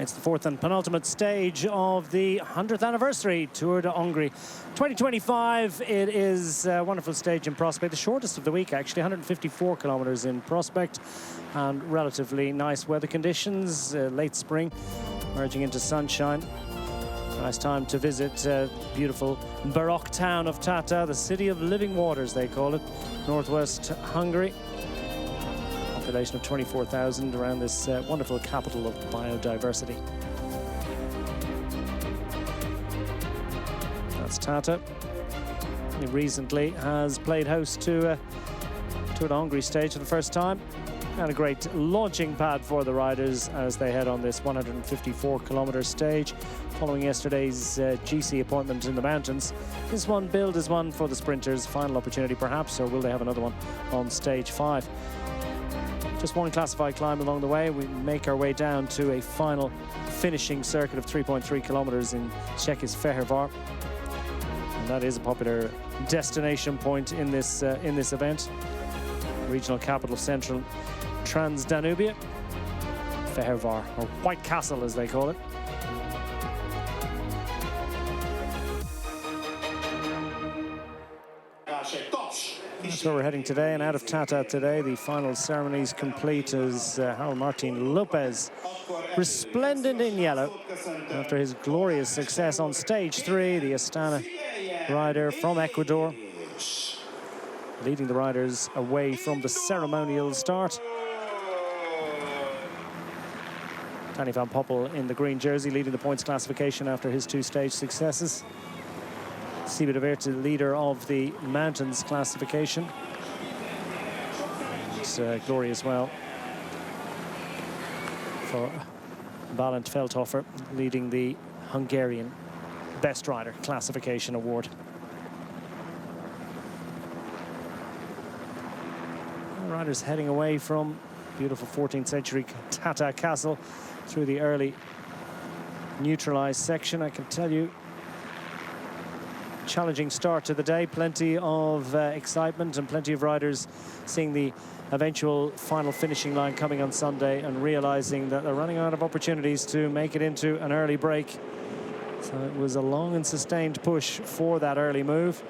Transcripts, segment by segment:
It's the fourth and penultimate stage of the 100th anniversary Tour de Hongrie 2025. It is a wonderful stage in prospect, the shortest of the week actually, 154 kilometers in prospect, and relatively nice weather conditions, late spring merging into sunshine. Nice time to visit beautiful Baroque town of Tata, the city of living waters they call it, northwest Hungary. Population of 24,000 around this wonderful capital of biodiversity. That's Tata. He recently has played host to Tour de Hongrie stage for the first time, and a great launching pad for the riders as they head on this 154-kilometer stage following yesterday's GC appointment in the mountains. This one billed as one for the sprinters, final opportunity perhaps, or will they have another one on stage 5? Just one classified climb along the way. We make our way down to a final finishing circuit of 3.3 kilometers in Czechia's Fehérvár. And that is a popular destination point in this event. Regional capital of central Transdanubia. Fehérvár, or White Castle as they call it. That's where we're heading today, and out of Tata today, the final ceremonies complete as Harold Martin Lopez, resplendent in yellow, after his glorious success on stage 3, the Astana rider from Ecuador, leading the riders away from the ceremonial start. Danny van Poppel in the green jersey, leading the points classification after his 2-stage successes. Siebe de Weertje, leader of the mountains classification. It's glory as well for Balint Veldhofer, leading the Hungarian Best Rider classification award. Riders heading away from beautiful 14th century Tata Castle through the early neutralized section. I can tell you, challenging start to the day, plenty of excitement and plenty of riders seeing the eventual final finishing line coming on Sunday and realizing that they're running out of opportunities to make it into an early break. So it was a long and sustained push for that early move,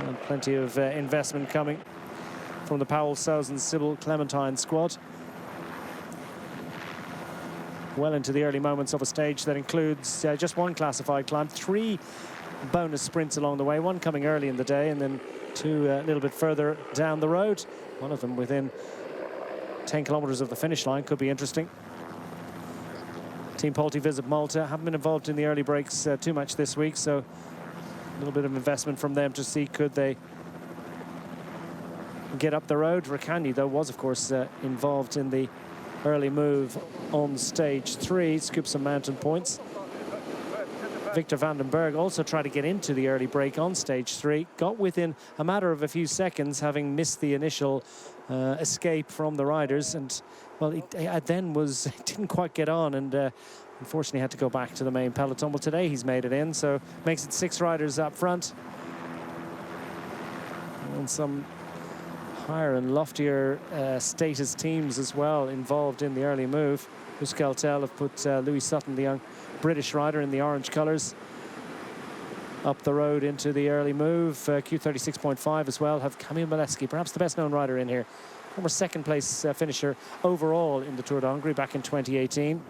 and plenty of investment coming from the Powell, Sousa, Sybil, Clementine squad. Well into the early moments of a stage that includes just one classified climb, 3 bonus sprints along the way, one coming early in the day and then 2 a little bit further down the road. One of them within 10 kilometers of the finish line, could be interesting. Team Polti visit Malta, haven't been involved in the early breaks too much this week, so a little bit of investment from them to see could they get up the road. Rakhani, though, was of course involved in the early move on stage 3, scooped some mountain points. Victor van den Berg also tried to get into the early break on stage 3, got within a matter of a few seconds, having missed the initial escape from the riders, and well, he then didn't quite get on, and unfortunately had to go back to the main peloton. Well, today he's made it in, so makes it 6 riders up front, and some higher and loftier status teams as well involved in the early move. Euskaltel have put Louis Sutton, the young British rider, in the orange colours up the road into the early move. Q36.5 as well have Kamil Maleski, perhaps the best known rider in here, former second place finisher overall in the Tour de Hongrie back in 2018.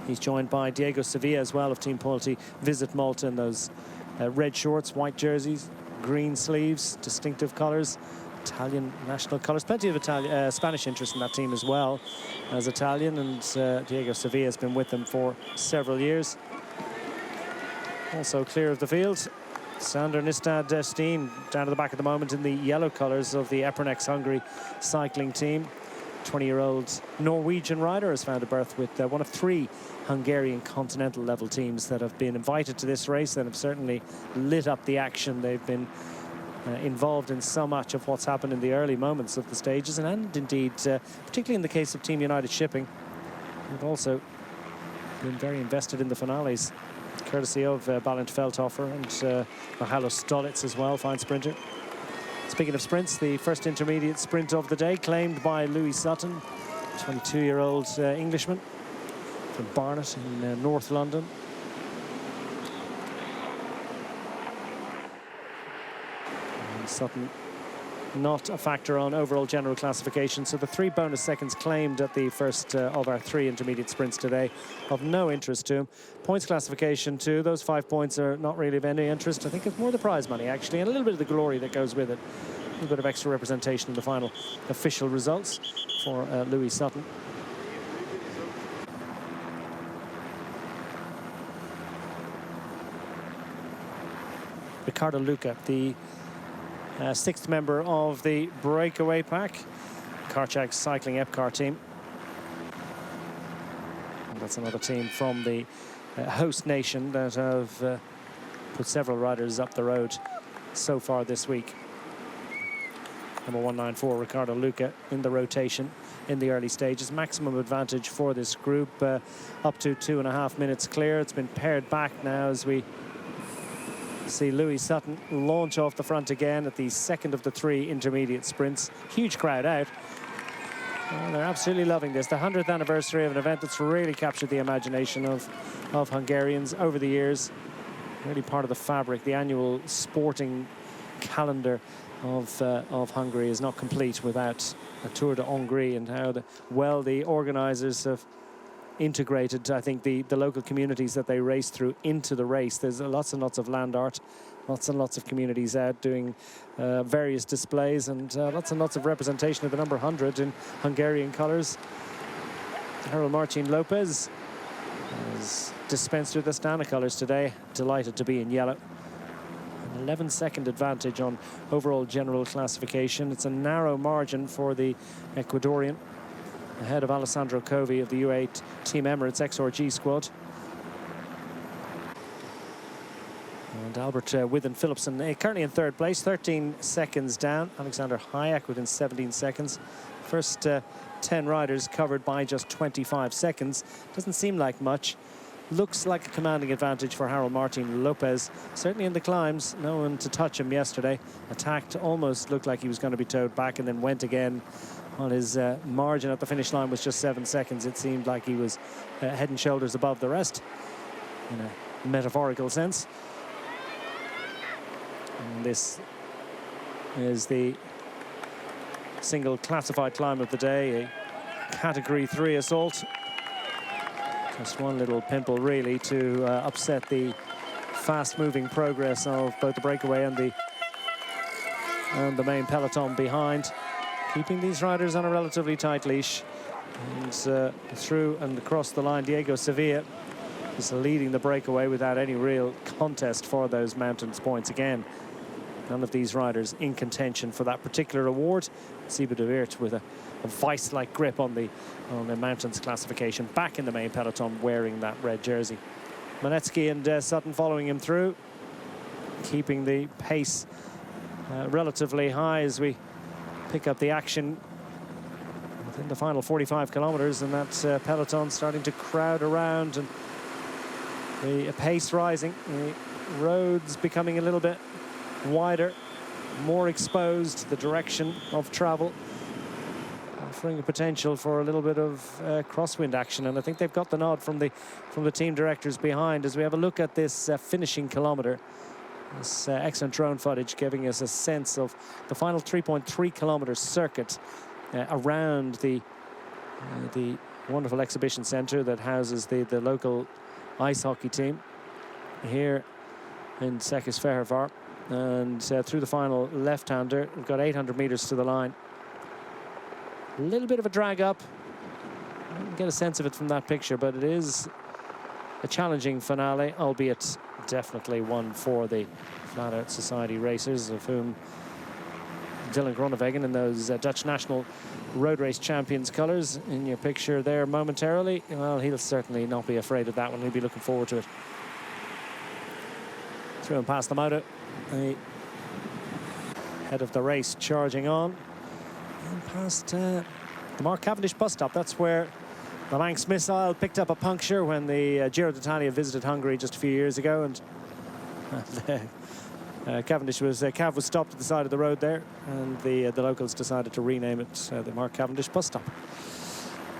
He's joined by Diego Sevilla as well of Team Polti visit Malta in those red shorts, white jerseys, green sleeves, distinctive colours, Italian national colours. Plenty of Spanish interest in that team as well as Italian, and Diego Sevilla has been with them for several years. Also clear of the field, Sander Nistad Steen down to the back at the moment in the yellow colours of the Epernex Hungary cycling team. 20-year-old Norwegian rider has found a berth with one of 3 Hungarian continental level teams that have been invited to this race and have certainly lit up the action. They've been involved in so much of what's happened in the early moments of the stages, and indeed, particularly in the case of Team United Shipping, they've also been very invested in the finales, courtesy of Balint Veldhofer and Mihailo Stolitz as well, fine sprinter. Speaking of sprints, the first intermediate sprint of the day, claimed by Louis Sutton. 22-year-old Englishman from Barnet in North London. And Sutton not a factor on overall general classification, so the 3 bonus seconds claimed at the first of our 3 intermediate sprints today of no interest to him. Points classification too, those 5 points are not really of any interest. I think it's more the prize money actually, and a little bit of the glory that goes with it. A little bit of extra representation in the final official results for Louis Sutton. Ricardo Luca, the 6th member of the breakaway pack, Karchag's cycling Epcar team. And that's another team from the host nation that have put several riders up the road so far this week. Number 194, Ricardo Luca, in the rotation in the early stages. Maximum advantage for this group, up to 2.5 minutes clear. It's been pared back now as we see Louis Sutton launch off the front again at the 2nd of the 3 intermediate sprints. Huge crowd out. Well, they're absolutely loving this. The 100th anniversary of an event that's really captured the imagination of Hungarians over the years. Really part of the fabric. The annual sporting calendar of Hungary is not complete without a Tour de Hongrie, and how the organisers have integrated, I think, the local communities that they race through into the race. There's lots and lots of land art, lots and lots of communities out doing various displays, and lots and lots of representation of the number 100 in Hungarian colours. Harold Martin Lopez has dispensed with the Astana colours today, delighted to be in yellow. An 11-second advantage on overall general classification. It's a narrow margin for the Ecuadorian, ahead of Alessandro Covi of the U8 Team Emirates XRG squad. And Albert Withen Philipson currently in 3rd place, 13 seconds down. Alexander Hayek within 17 seconds. First 10 riders covered by just 25 seconds. Doesn't seem like much. Looks like a commanding advantage for Harold Martin Lopez. Certainly in the climbs, no one to touch him yesterday. Attacked, almost looked like he was going to be towed back, and then went again. On his margin at the finish line was just 7 seconds. It seemed like he was head and shoulders above the rest, in a metaphorical sense. And this is the single classified climb of the day, a Category 3 assault. Just one little pimple, really, to upset the fast-moving progress of both the breakaway and the main peloton behind. Keeping these riders on a relatively tight leash. And through and across the line, Diego Sevilla is leading the breakaway without any real contest for those mountains points again. None of these riders in contention for that particular award. Siba de Weert with a vice-like grip on the mountains classification, back in the main peloton wearing that red jersey. Manetsky and Sutton following him through, keeping the pace relatively high as we pick up the action within the final 45 kilometers, and that peloton starting to crowd around, and the pace rising, the roads becoming a little bit wider, more exposed, the direction of travel offering a potential for a little bit of crosswind action. And I think they've got the nod from the team directors behind as we have a look at this finishing kilometer. This excellent drone footage giving us a sense of the final 3.3 kilometer circuit around the wonderful exhibition center that houses the local ice hockey team here in Székesfehérvár. And through the final left-hander, we've got 800 meters to the line. A little bit of a drag up. I don't get a sense of it from that picture, but it is a challenging finale, albeit definitely one for the Flat Out Society racers, of whom Dylan Groenewegen in those Dutch national road race champions colours in your picture there momentarily. Well, he'll certainly not be afraid of that one. He'll be looking forward to it. Through and past the motor. The head of the race charging on. And past the Mark Cavendish bus stop. That's where the Manx missile picked up a puncture when the Giro d'Italia visited Hungary just a few years ago, and Cavendish was Cav was stopped at the side of the road there, and the locals decided to rename it the Mark Cavendish bus stop.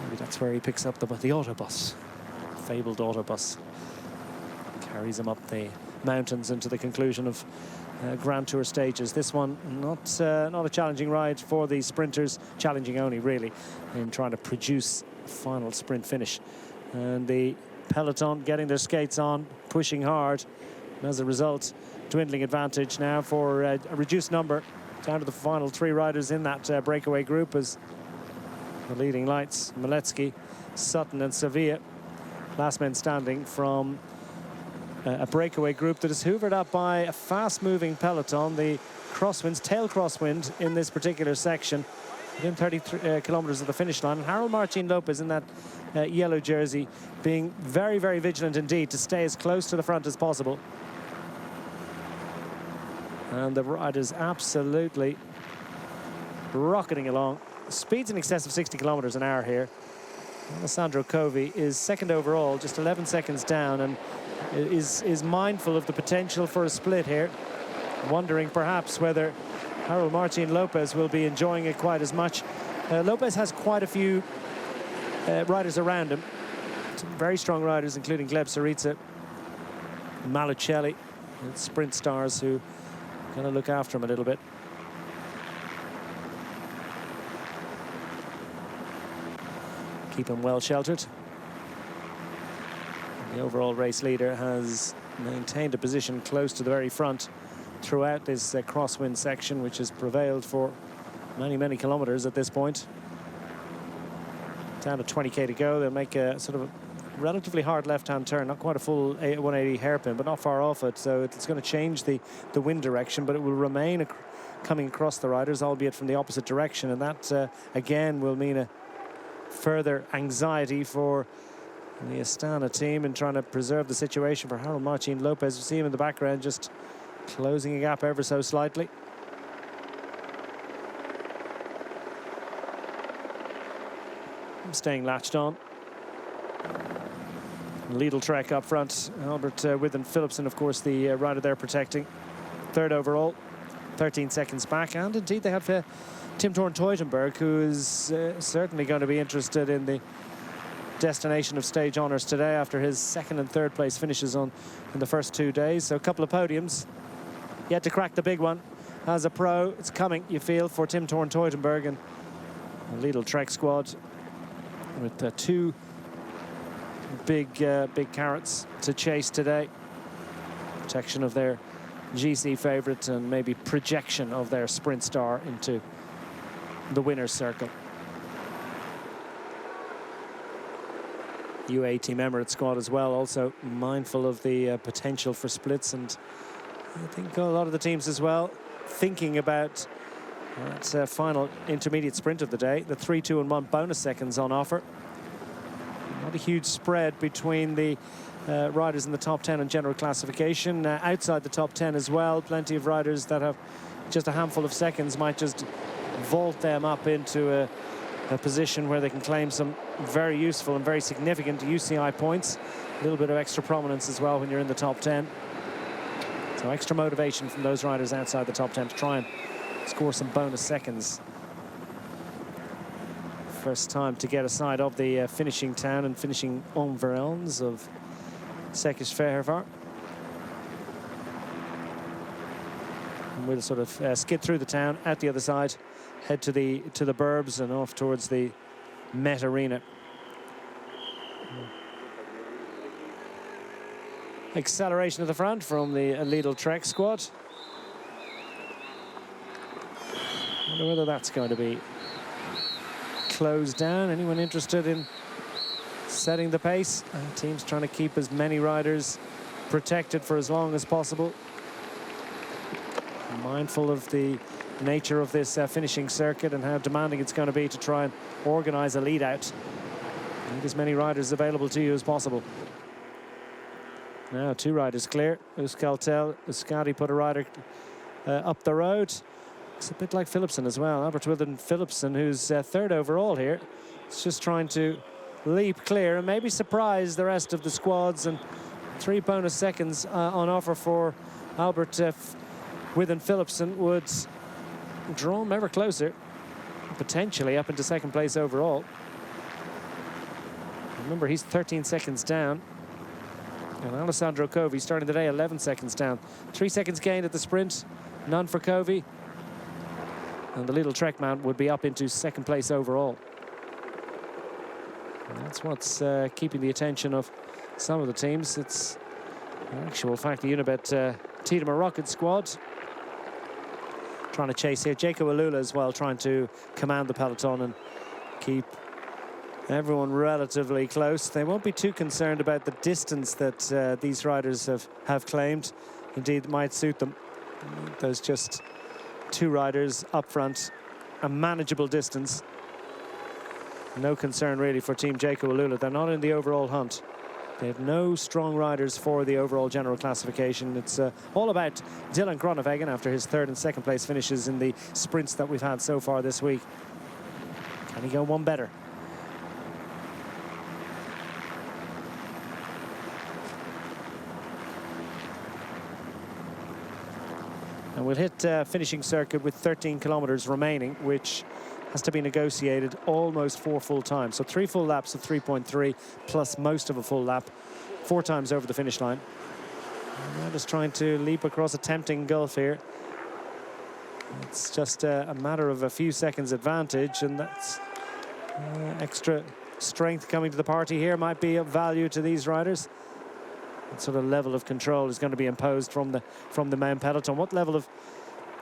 Maybe that's where he picks up the autobus, fabled autobus. Carries him up the mountains into the conclusion of Grand Tour stages. This one not a challenging ride for the sprinters, challenging only really in trying to produce a final sprint finish. And the peloton getting their skates on, pushing hard, and as a result, dwindling advantage now for a reduced number, down to the final 3 riders in that breakaway group as the leading lights, Maletsky, Sutton and Sevilla, last men standing from a breakaway group that is hoovered up by a fast-moving peloton. The crosswinds, tail crosswind in this particular section, within 30 kilometres of the finish line. And Harold Martin Lopez in that yellow jersey being very, very vigilant indeed to stay as close to the front as possible. And the riders absolutely rocketing along. Speeds in excess of 60 kilometres an hour here. Alessandro Covi is second overall, just 11 seconds down, and is mindful of the potential for a split here, wondering perhaps whether Harold Martin Lopez will be enjoying it quite as much. Lopez has quite a few riders around him, some very strong riders, including Gleb Syriza, Malucelli, and sprint stars who are going to look after him a little bit. Keep him well sheltered. The overall race leader has maintained a position close to the very front throughout this crosswind section, which has prevailed for many, many kilometres at this point. Down to 20k to go. They'll make a sort of a relatively hard left-hand turn, not quite a full 180 hairpin, but not far off it. So it's going to change the wind direction, but it will remain coming across the riders, albeit from the opposite direction. And that, again, will mean a further anxiety for the Astana team in trying to preserve the situation for Harold Martin Lopez. You see him in the background just closing a gap ever so slightly. I'm staying latched on. Lidl Trek up front. Albert Withen Philipsen, of course, the rider they're protecting. Third overall, 13 seconds back. And indeed, they have Tim Thorn Teutenberg, who is certainly going to be interested in the destination of stage honours today after his second and third place finishes in the first 2 days. So a couple of podiums. Yet to crack the big one. As a pro, it's coming, you feel, for Tim Thorn Teutenberg and the Lidl Trek squad with 2 big carrots to chase today. Protection of their GC favourite and maybe projection of their sprint star into the winner's circle. UAE Team Emirates squad as well, also mindful of the potential for splits, and I think a lot of the teams as well thinking about that final intermediate sprint of the day, the 3, 2 and 1 bonus seconds on offer. Not a huge spread between the riders in the top 10 in general classification. Outside the top 10 as well, plenty of riders that have just a handful of seconds might just vault them up into a position where they can claim some very useful and very significant UCI points. A little bit of extra prominence as well when you're in the top 10. So extra motivation from those riders outside the top 10 to try and score some bonus seconds. First time to get aside of the finishing town and finishing environs of Sekisfehérvár. And we'll sort of skid through the town, out the other side, head to the burbs and off towards the Met Arena. Acceleration at the front from the Lidl Trek squad. Wonder whether that's going to be closed down. Anyone interested in setting the pace? Teams trying to keep as many riders protected for as long as possible. Mindful of the nature of this finishing circuit and how demanding it's going to be to try and organize a lead out. Need as many riders available to you as possible. Now 2 riders clear. Euskaltel, Euskadi put a rider up the road. It's a bit like Philipsen as well. Albert Withen Philipsen, who's third overall here. It's just trying to leap clear and maybe surprise the rest of the squads. And 3 bonus seconds on offer for Albert Withen Philipsen would draw him ever closer, potentially up into second place overall. Remember, he's 13 seconds down. And Alessandro Covi starting today 11 seconds down. 3 seconds gained at the sprint, none for Covi. And the little Trekman would be up into second place overall. And that's what's keeping the attention of some of the teams. It's, in actual fact, the Unibet Tiedemann Rocket squad trying to chase here. Jacob Alula as well, trying to command the peloton and keep everyone relatively close. They won't be too concerned about the distance that these riders have claimed. Indeed, it might suit them. There's just 2 riders up front, a manageable distance. No concern really for Team Jacob Alula. They're not in the overall hunt. They have no strong riders for the overall general classification. It's all about Dylan Groenewegen after his 3rd and 2nd place finishes in the sprints that we've had so far this week. Can he go one better? And we'll hit finishing circuit with 13 kilometers remaining, which has to be negotiated almost 4 full times. So 3 full laps of 3.3 plus most of a full lap, 4 times over the finish line. And they're just trying to leap across a tempting gulf here. It's just a matter of a few seconds advantage, and that's extra strength coming to the party here might be of value to these riders. What sort of level of control is going to be imposed from the main peloton? What level of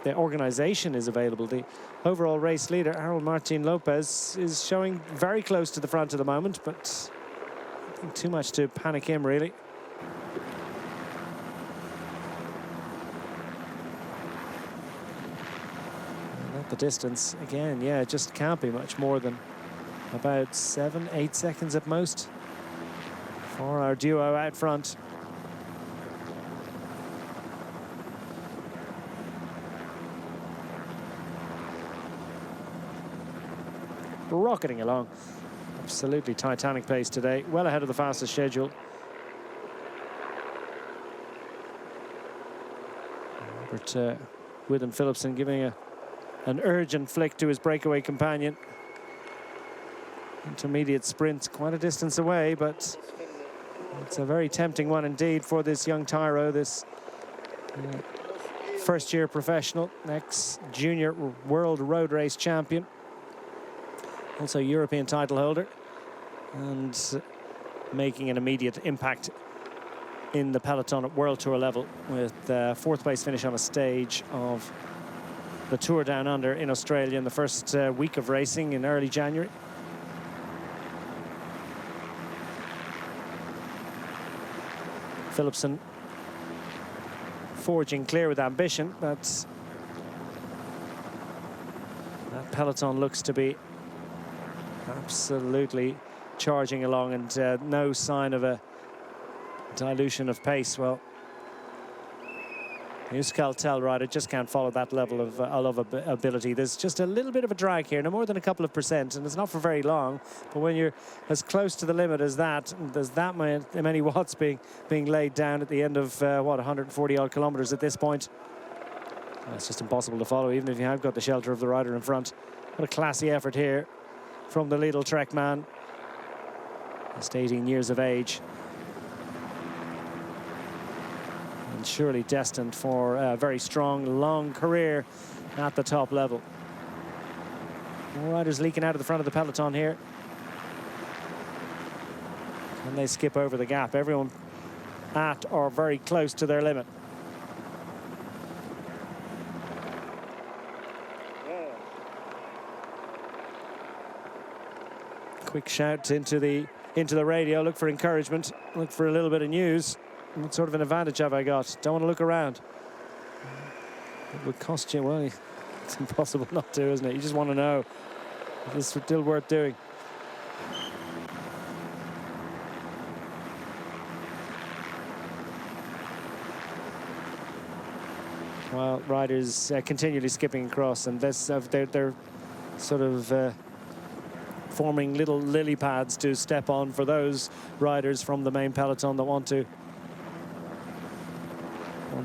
the organisation is available? The overall race leader, Harold Martin Lopez, is showing very close to the front at the moment, but I think too much to panic him, really. Not the distance. Again, yeah, it just can't be much more than about 7-8 seconds at most for our duo out front. Rocketing along. Absolutely titanic pace today. Well ahead of the fastest schedule. Robert Witham Philipson giving an urgent flick to his breakaway companion. Intermediate sprint, quite a distance away, but it's a very tempting one indeed for this young Tyro, this first-year professional, ex-junior world road race champion. Also European title holder, and making an immediate impact in the peloton at World Tour level with 4th place finish on a stage of the Tour Down Under in Australia in the first week of racing in early January. Philipson forging clear with ambition, but that peloton looks to be absolutely charging along, and no sign of a dilution of pace. Well, Euskaltel rider just can't follow that level of ability. There's just a little bit of a drag here, no more than a couple of %, and it's not for very long. But when you're as close to the limit as that, there's that many watts being laid down at the end of what, 140 odd kilometers at this point. It's just impossible to follow, even if you have got the shelter of the rider in front. What a classy effort here from the Lidl Trek man, just 18 years of age, and surely destined for a very strong, long career at the top level. More riders leaking out of the front of the peloton here. And they skip over the gap. Everyone at or very close to their limit. Quick shout into the radio. Look for encouragement. Look for a little bit of news. What sort of an advantage have I got? Don't want to look around. It would cost you. Well, it's impossible not to, isn't it? You just want to know if this is still worth doing. Well, riders continually skipping across, and this they're sort of forming little lily pads to step on for those riders from the main peloton that want to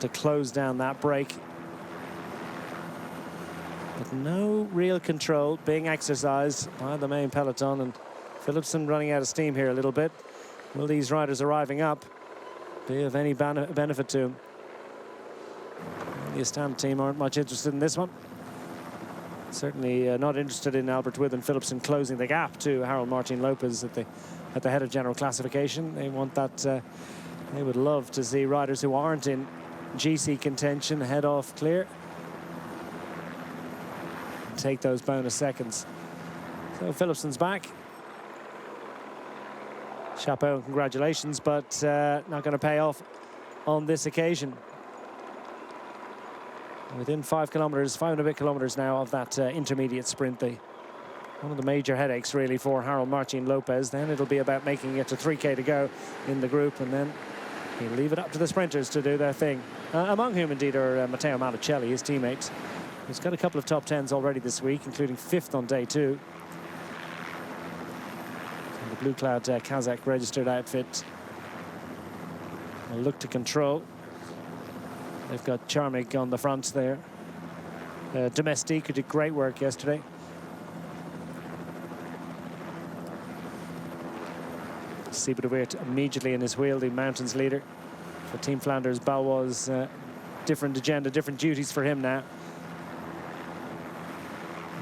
close down that break. But no real control being exercised by the main peloton, and Philipson running out of steam here a little bit. Will these riders arriving up be of any benefit to him? The Astam team aren't much interested in this one. Certainly not interested in Albert With and Philipson closing the gap to Harold Martin Lopez at the head of general classification. They want that. They would love to see riders who aren't in GC contention head off clear, take those bonus seconds. So Philipson's back. Chapeau and congratulations, but not going to pay off on this occasion. Within 5 kilometres, 5 and a bit kilometres now of that intermediate sprint, one of the major headaches really for Harold Martin Lopez. Then it'll be about making it to 3K to go in the group, and then he'll leave it up to the sprinters to do their thing. Among whom indeed are Matteo Malicelli, his teammate, who's got a couple of top 10s already this week, including 5th on day 2. And the Blue Cloud Kazakh registered outfit will look to control. They've got Charmig on the front there. Domestique, who did great work yesterday. Siebert immediately in his wheel, the mountains leader. For Team Flanders, Balois, different agenda, different duties for him now.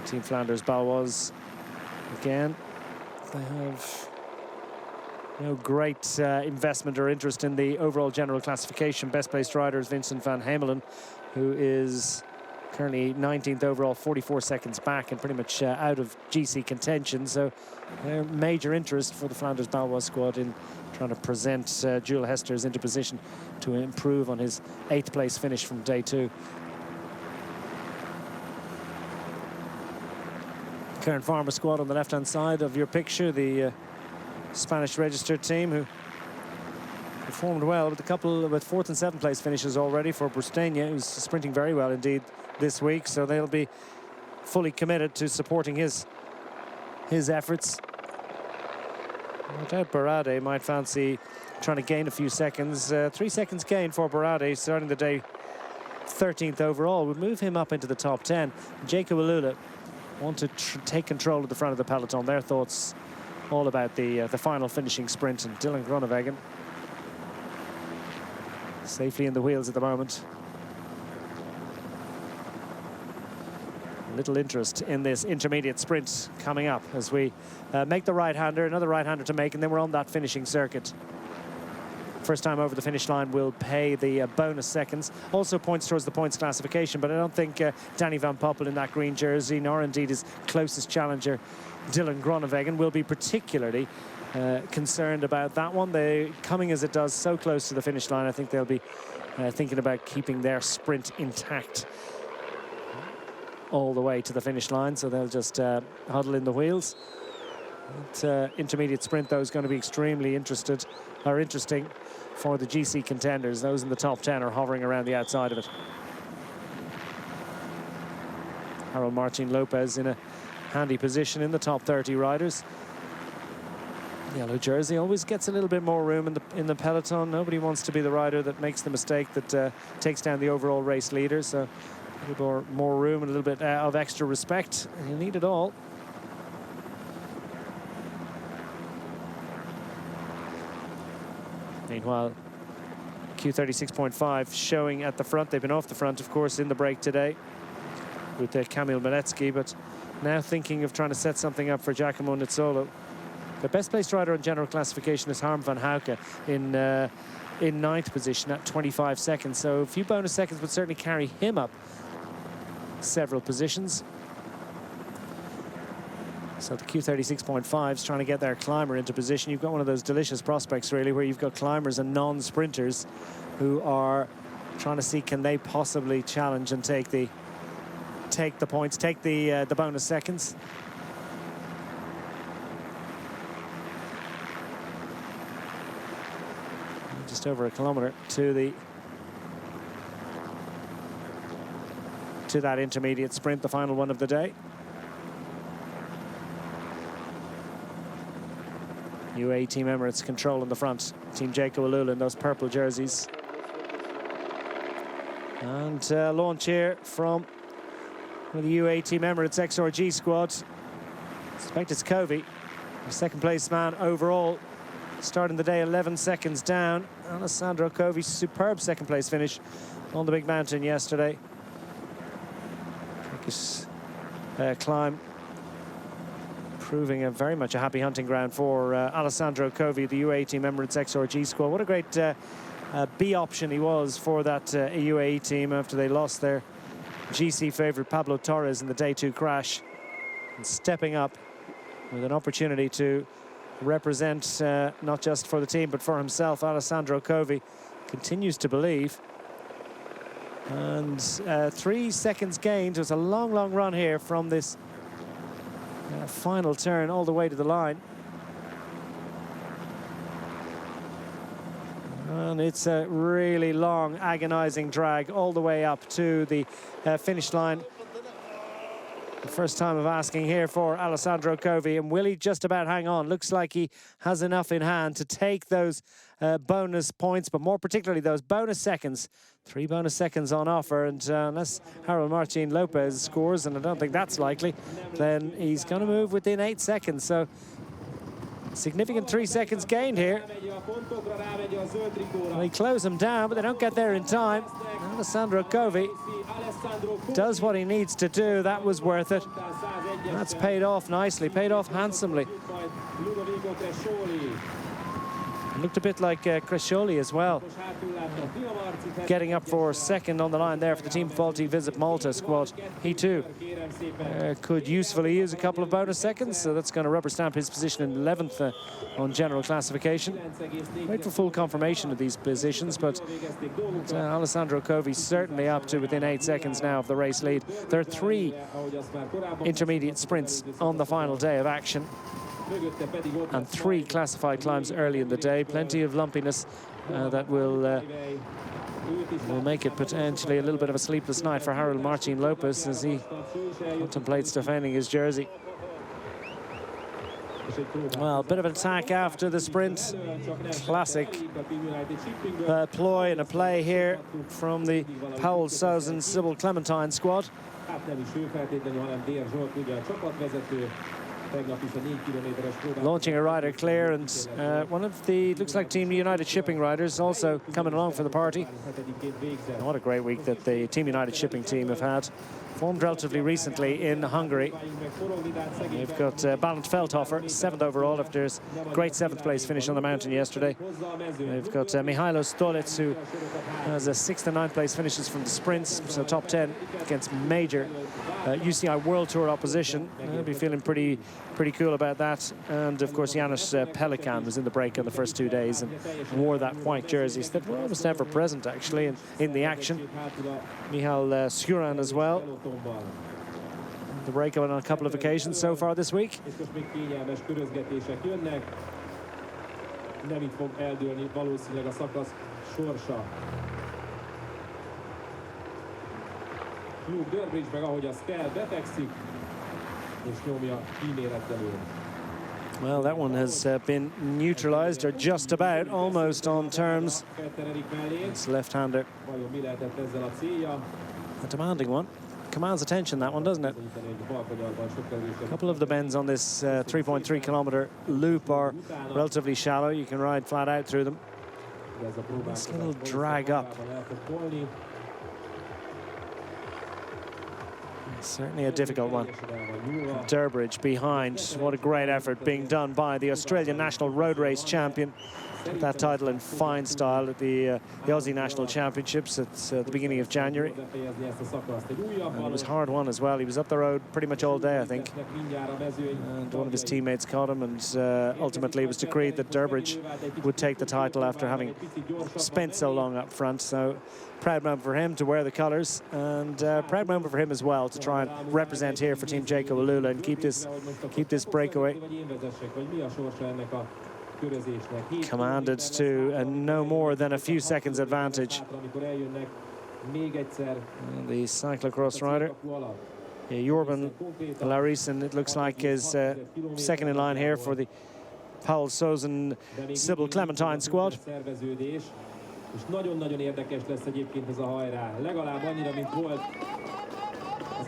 Team Flanders, Balois, again, they have no great investment or interest in the overall general classification. Best placed rider is Vincent van Hemelen, who is currently 19th overall, 44 seconds back and pretty much out of GC contention. So their major interest for the Flanders Balois squad in trying to present Jules Hesters into position to improve on his 8th place finish from day 2. Current Farmer squad on the left-hand side of your picture, the Spanish registered team who performed well with a couple with 4th and 7th place finishes already for Brustenia, who's sprinting very well indeed this week. So they'll be fully committed to supporting his efforts. No doubt Barade might fancy trying to gain a few seconds. 3 seconds gain for Barade starting the day 13th overall would move him up into the top 10. Jacob Alula want to take control of the front of the peloton. Their thoughts all about the final finishing sprint, and Dylan Groenewegen safely in the wheels at the moment. Little interest in this intermediate sprint coming up as we make the right-hander, another right-hander to make, and then we're on that finishing circuit. First time over the finish line will pay the bonus seconds. Also points towards the points classification, but I don't think Danny Van Poppel in that green jersey, nor indeed his closest challenger, Dylan Groenewegen, will be particularly concerned about that one. They coming as it does so close to the finish line, I think they'll be thinking about keeping their sprint intact all the way to the finish line, so they'll just huddle in the wheels. That intermediate sprint, though, is going to be extremely interesting for the GC contenders. Those in the top 10 are hovering around the outside of it. Harold Martin Lopez in a handy position in the top 30 riders. Yellow jersey always gets a little bit more room in the peloton. Nobody wants to be the rider that makes the mistake that takes down the overall race leader. So a little more room and a little bit of extra respect. And you need it all. Meanwhile, Q36.5 showing at the front. They've been off the front, of course, in the break today with Kamil Maletsky, but now thinking of trying to set something up for Giacomo Nizzolo. The best placed rider on general classification is Harm van Houke in 9th position at 25 seconds. So a few bonus seconds would certainly carry him up several positions. So the Q36.5 is trying to get their climber into position. You've got one of those delicious prospects, really, where you've got climbers and non-sprinters who are trying to see, can they possibly challenge and take the points, take the bonus seconds. Just over a kilometre to that intermediate sprint, the final one of the day. UAE Team Emirates control in the front. Team Jacob Alula in those purple jerseys. And launch here from the UAE Team Emirates XRG squad. I suspect it's Covey. Second place man overall, starting the day 11 seconds down. Alessandro Covi's superb second place finish on the big mountain yesterday. Trickish climb, proving very much a happy hunting ground for Alessandro Covi, the UAE team member at XRG squad. What a great B option he was for that UAE team after they lost their GC favourite Pablo Torres in the day 2 crash. And stepping up with an opportunity to represent not just for the team but for himself. Alessandro Covi continues to believe. And 3 seconds gained. It was a long, long run here from this final turn all the way to the line. And it's a really long, agonizing drag all the way up to the finish line. The first time of asking here for Alessandro Covi, and will he just about hang on? Looks like he has enough in hand to take those bonus points, but more particularly those bonus seconds. 3 bonus seconds on offer, and unless Harold Martin Lopez scores, and I don't think that's likely, then he's going to move within 8 seconds. So significant 3 seconds gained here. Well, he closed them down, but they don't get there in time. Alessandro Covi does what he needs to do. That was worth it. That's paid off nicely, paid off handsomely. Looked a bit like Crescioli as well, getting up for second on the line there for the Team Faulty Visit Malta squad. He too could usefully use a couple of bonus seconds, so that's going to rubber stamp his position in 11th on general classification. Wait for full confirmation of these positions, but Alessandro Covi certainly up to within 8 seconds now of the race lead. There are 3 intermediate sprints on the final day of action, and 3 classified climbs early in the day. Plenty of lumpiness that will make it potentially a little bit of a sleepless night for Harold Martin Lopez as he contemplates defending his jersey. Well, a bit of an attack after the sprint. Classic ploy and a play here from the Paul Sousan Sybil Clementine squad. Launching a rider clear, and one of the, looks like Team United Shipping riders also coming along for the party. And what a great week that the Team United Shipping team have had. Formed relatively recently in Hungary. They've got Balint Feldhofer, 7th overall after his great 7th place finish on the mountain yesterday. They've got Mihailo Stolets, who has a 6th and 9th place finishes from the sprints, so top 10 against major UCI World Tour opposition. They'll be feeling pretty cool about that. And of course Janusz Pelikan was in the break on the first 2 days and wore that white jersey that were almost never present actually in the action. Michal Szuran as well. The break on a couple of occasions so far this week. Well, that one has been neutralized, or just about, almost on terms. It's left-hander. A demanding one. Commands attention, that one, doesn't it? A couple of the bends on this 3.3 kilometer loop are relatively shallow. You can ride flat out through them. This little drag up. Certainly a difficult one. Durbridge behind. What a great effort being done by the Australian National Road Race champion. Took that title in fine style at the Aussie National Championships at the beginning of January. And it was hard won as well. He was up the road pretty much all day, I think. And one of his teammates caught him, and ultimately it was decreed that Durbridge would take the title after having spent so long up front. So proud moment for him to wear the colours, and proud moment for him as well to try and represent here for Team Jacob Alula and keep this breakaway. Commanded to no more than a few seconds advantage. And the cyclocross rider, Jorben Larisen, it looks like, is second in line here for the Paul Sousan Sybil Clementine squad. És nagyon-nagyon érdekes lesz egyébként ez a hajrá. Legalább annyira, mint volt az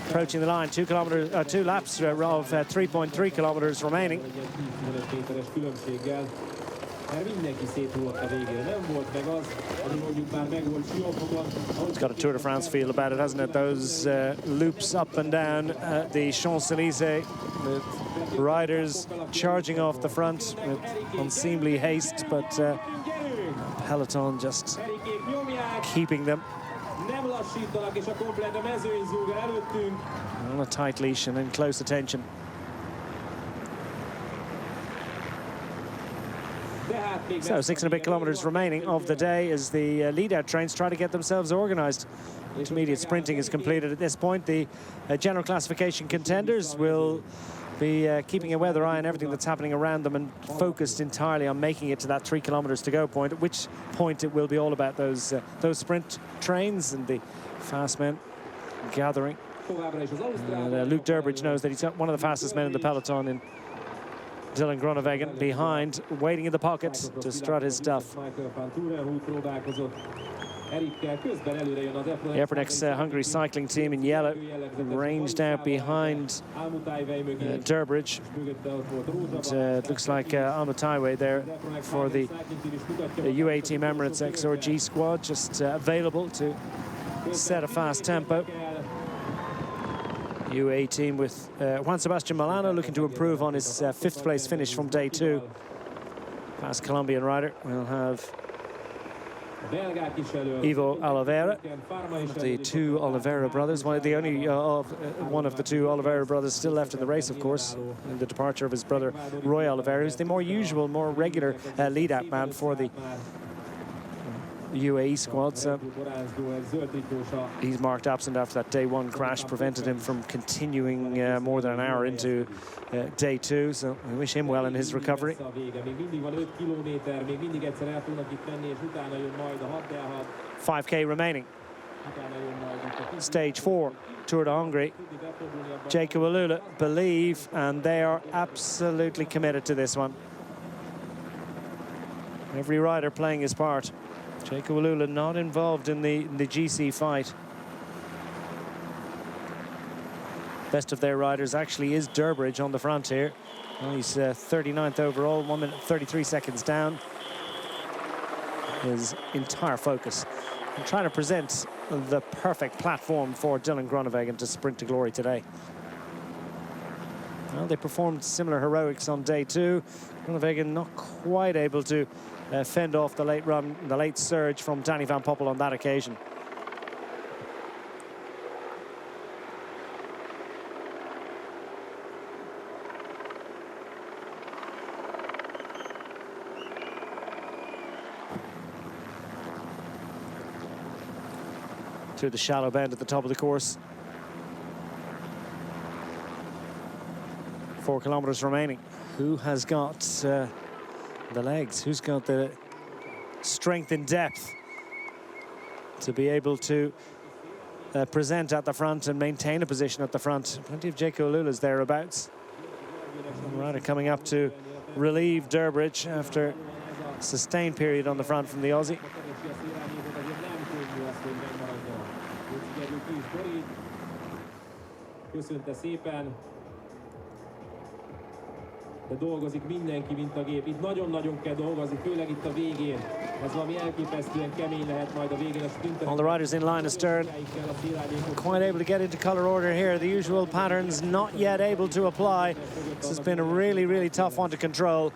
Approaching the line, 2 laps of 3.3 kilometers remaining. It's got a Tour de France feel about it, hasn't it? Those loops up and down the Champs-Élysées, with riders charging off the front with unseemly haste, but peloton just keeping them on a tight leash and in close attention. So 6 and a bit kilometers remaining of the day as the lead-out trains try to get themselves organised. Intermediate sprinting is completed at this point. The general classification contenders will be keeping a weather eye on everything that's happening around them and focused entirely on making it to that 3 kilometers to go point, at which point it will be all about those sprint trains and the fast men gathering. And, Luke Durbridge knows that he's got one of the fastest men in the peloton in Dylan Groenewegen behind, waiting in the pocket to strut his stuff. The Epernex Hungary cycling team in yellow, ranged out behind Durbridge. It looks like Amutaiwe there for the UAE Team Emirates XRG squad, just available to set a fast tempo. UAE team with Juan Sebastian Milano looking to improve on his 5th place finish from day 2. Past Colombian rider, we'll have Ivo Oliveira, the 2 Oliveira brothers, one of the one of the 2 Oliveira brothers still left in the race, of course, in the departure of his brother Roy Oliveira, who's the more usual, more regular lead-out man for the UAE squad. So he's marked absent after that day 1 crash, prevented him from continuing more than an hour into day 2. So we wish him well in his recovery. 5K remaining. Stage 4, Tour de Hongrie. Jacob Alula believe, and they are absolutely committed to this one. Every rider playing his part. Jacob Alula not involved in the GC fight. Best of their riders actually is Durbridge on the front here. Well, he's 39th overall, 1 minute 33 seconds down. His entire focus and trying to present the perfect platform for Dylan Groenewegen to sprint to glory today. Well, they performed similar heroics on day 2. Groenewegen not quite able to fend off the late surge from Danny van Poppel on that occasion. Through the shallow bend at the top of the course. 4 kilometers remaining. Who has got the legs? Who's got the strength and depth to be able to present at the front and maintain a position at the front? Plenty of Jacob Alula's thereabouts. Rider coming up to relieve Durbridge after a sustained period on the front from the Aussie. De dolgozik mindenki, mint a gép. Itt nagyon-nagyon kell dolgozni, főleg itt a végén. Ez valami elképesztően kemény lehet majd a végén a sprinter. All the riders in line astern, quite able to get into color order here. The usual patterns not yet able to apply. This has been a really, really tough one to control.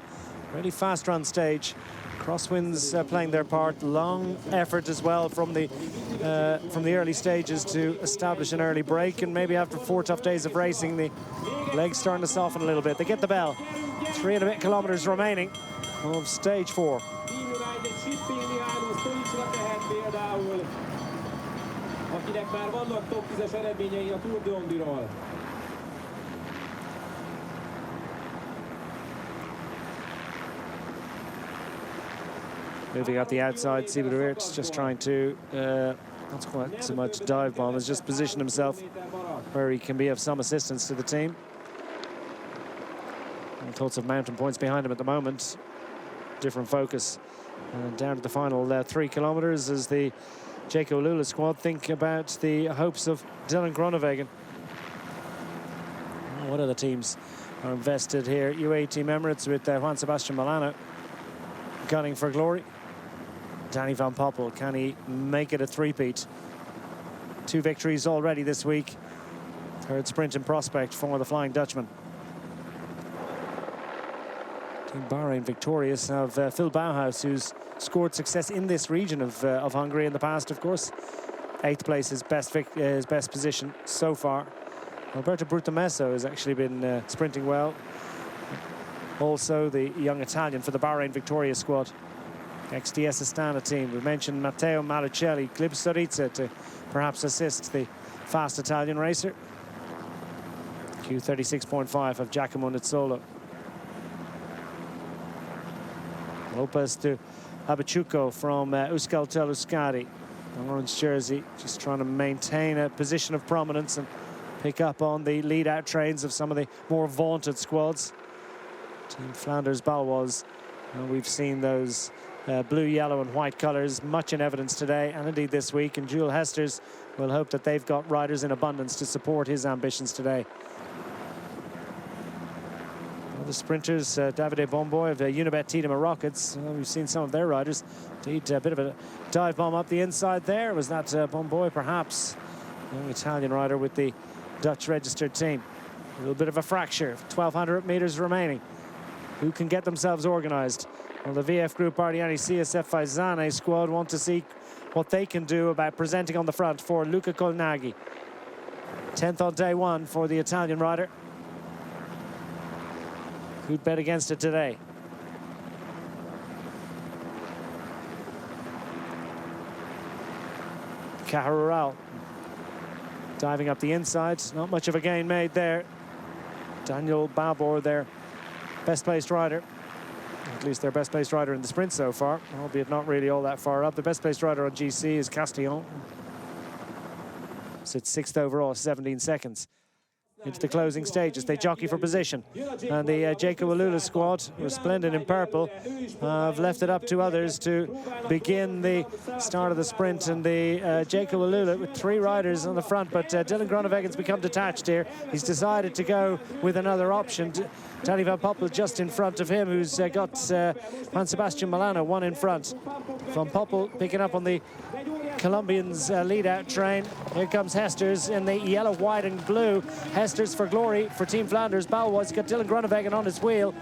Really fast run stage. Crosswinds playing their part. Long effort as well from the early stages to establish an early break, and maybe after 4 tough days of racing, the legs starting to soften a little bit. They get the bell. 3 and a bit kilometers remaining of stage 4. Akinek már vannak top 10-es eredményei a Tour de Hongrie-ról. Moving out the outside, Siebert Wirtz just trying to, not quite so much dive bomb, has just positioned himself where he can be of some assistance to the team. All sorts of mountain points behind him at the moment. Different focus. And down to the final 3 kilometers as the Jaco Alula squad think about the hopes of Dylan Groenewegen. What other teams are invested here? UAE Team Emirates with Juan Sebastian Milano gunning for glory. Danny van Poppel, can he make it a three-peat? 2 victories already this week. 3rd sprint in prospect for the Flying Dutchman. Team Bahrain victorious have Phil Bauhaus, who's scored success in this region of Hungary in the past, of course. 8th place, his best position so far. Alberto Brutamesso has actually been sprinting well. Also the young Italian for the Bahrain victorious squad. XDS Astana team. We mentioned Matteo Maricelli, Glib Storitza to perhaps assist the fast Italian racer. Q36.5 of Giacomo Nizzolo. Lopez to Abachuco from Euskaltel Euskadi. Orange jersey, just trying to maintain a position of prominence and pick up on the lead-out trains of some of the more vaunted squads. Team Flanders Baloise, we've seen those blue, yellow and white colours much in evidence today and indeed this week, and Jules Hesters will hope that they've got riders in abundance to support his ambitions today. The sprinters, Davide Bomboy of Unibet Tiedemann Rockets. We've seen some of their riders. Indeed, a bit of a dive bomb up the inside there. Was that Bomboy, perhaps? Young Italian rider with the Dutch registered team. A little bit of a fracture. 1,200 meters remaining. Who can get themselves organised? Well, the VF Group Bardiani CSF Faisane squad want to see what they can do about presenting on the front for Luca Colnaghi. 10th on day 1 for the Italian rider. Who'd bet against it today? Caharural diving up the inside. Not much of a gain made there. Daniel Babor, their best placed rider. At least their best placed rider in the sprint so far, albeit not really all that far up. The best placed rider on GC is Castillon. Sits 6th overall, 17 seconds. Into the closing stages, they jockey for position. And the Jaco Alula squad, who are splendid in purple, have left it up to others to begin the start of the sprint. And the Jaco Alula with 3 riders on the front, but Dylan Groenewegen's become detached here. He's decided to go with another option. Danny van Poppel just in front of him, who's got Juan Sebastian Milano, 1 in front. Van Poppel picking up on the Colombians' lead-out train. Here comes Hesters in the yellow, white and blue. Hesters for glory for Team Flanders. Balois got Dylan Groenewegen on his wheel.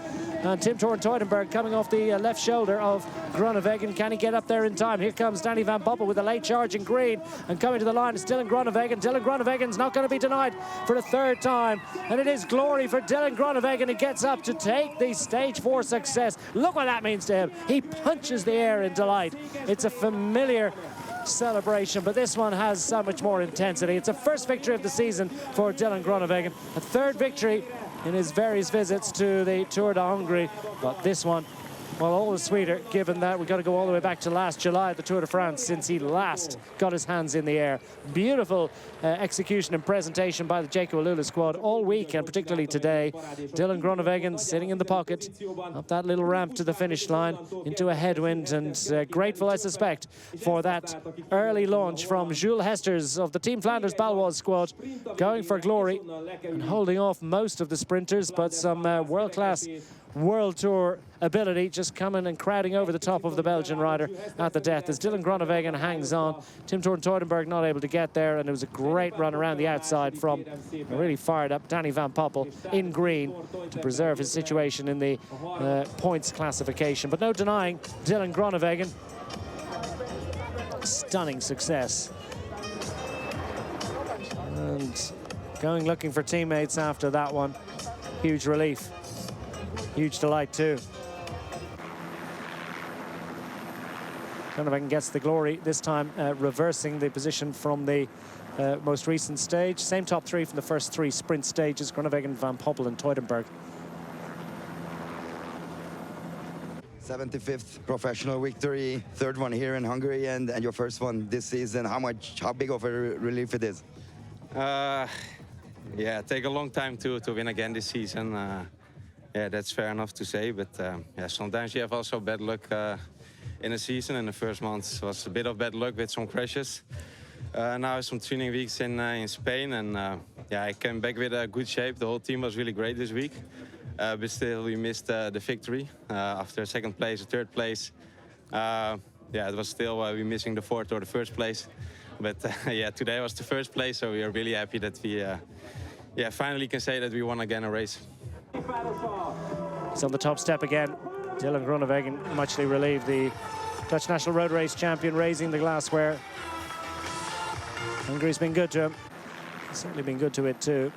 And Tim Toren-Teutenberg coming off the left shoulder of Groenewegen. Can he get up there in time? Here comes Danny van Poppel with a late charge in green. And coming to the line is Dylan Groenewegen. Dylan Groenewegen's not going to be denied for the 3rd time. And it is glory for Dylan Groenewegen. He gets up to take the stage 4 success. Look what that means to him. He punches the air in delight. It's a familiar celebration, but this one has so much more intensity. It's a first victory of the season for Dylan Groenewegen, a 3rd victory in his various visits to the Tour de Hongrie, but this one, well, all the sweeter, given that we've got to go all the way back to last July at the Tour de France since he last got his hands in the air. Beautiful execution and presentation by the Jaco Alula squad all week, and particularly today. Dylan Groenewegen sitting in the pocket, up that little ramp to the finish line, into a headwind, and grateful, I suspect, for that early launch from Jules Hesters of the Team Flanders Baloise squad, going for glory and holding off most of the sprinters, but some world-class World Tour ability just coming and crowding over the top of the Belgian rider at the death as Dylan Groenewegen hangs on. Tim Toren-Teutenberg not able to get there, and it was a great run around the outside from a really fired up Danny van Poppel in green to preserve his situation in the points classification. But no denying Dylan Groenewegen. Stunning success. And going looking for teammates after that one. Huge relief. Huge delight too. Groenewegen gets the glory, this time reversing the position from the most recent stage. Same top 3 from the first 3 sprint stages, Groenewegen, Van Poppel and Teutenberg. 75th professional victory, 3rd one here in Hungary, and your first one this season. How big of a relief it is? Yeah, it take a long time to win again this season. Yeah, that's fair enough to say, but yeah, sometimes you have also bad luck in the season. In the first months was a bit of bad luck with some crashes. Now some training weeks in Spain, and yeah, I came back with a good shape. The whole team was really great this week, but still we missed the victory after second place or third place. Yeah, it was still we missing the fourth or the first place, but yeah, today was the first place, so we are really happy that we yeah, finally can say that we won again a race. He's on the top step again. Dylan Groenewegen muchly relieved, the Dutch national road race champion, raising the glassware. Hungary's been good to him. He's certainly been good to it too.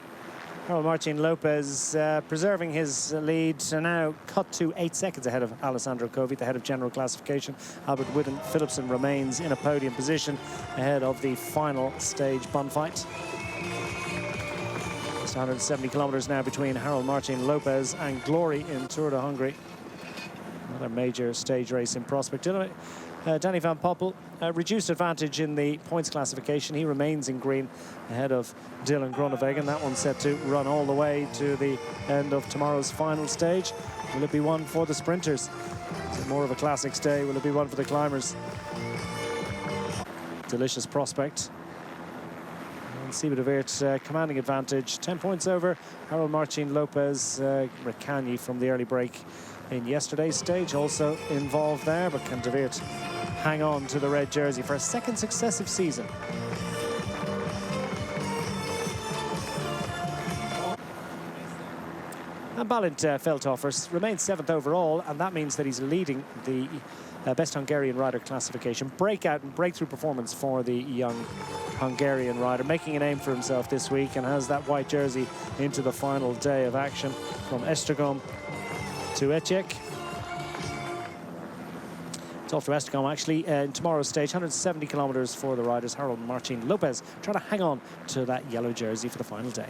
Harold Martin Lopez preserving his lead, so now cut to 8 seconds ahead of Alessandro Covi, the head of general classification. Albert Whitten Philipsen remains in a podium position ahead of the final stage bun fight. Just 170 kilometers now between Harold Martin Lopez and glory in Tour de Hongrie. Another major stage race in prospect. Danny van Poppel, reduced advantage in the points classification. He remains in green ahead of Dylan Groenewegen. That one's set to run all the way to the end of tomorrow's final stage. Will it be one for the sprinters? Is it more of a classics day? Will it be one for the climbers? Delicious prospect. And Siba de Weert commanding advantage. 10 points over Harold Martin Lopez. Recagni from the early break in yesterday's stage also involved there, but can de Weert hang on to the red jersey for a second successive season? And Balint Feldhofer remains 7th overall, and that means that he's leading the best Hungarian rider classification. Breakout and breakthrough performance for the young Hungarian rider, making a name for himself this week, and has that white jersey into the final day of action from Esztergom to Ecek. It's off to Esztergom actually in tomorrow's stage. 170 kilometers for the riders. Harold Martin Lopez trying to hang on to that yellow jersey for the final day.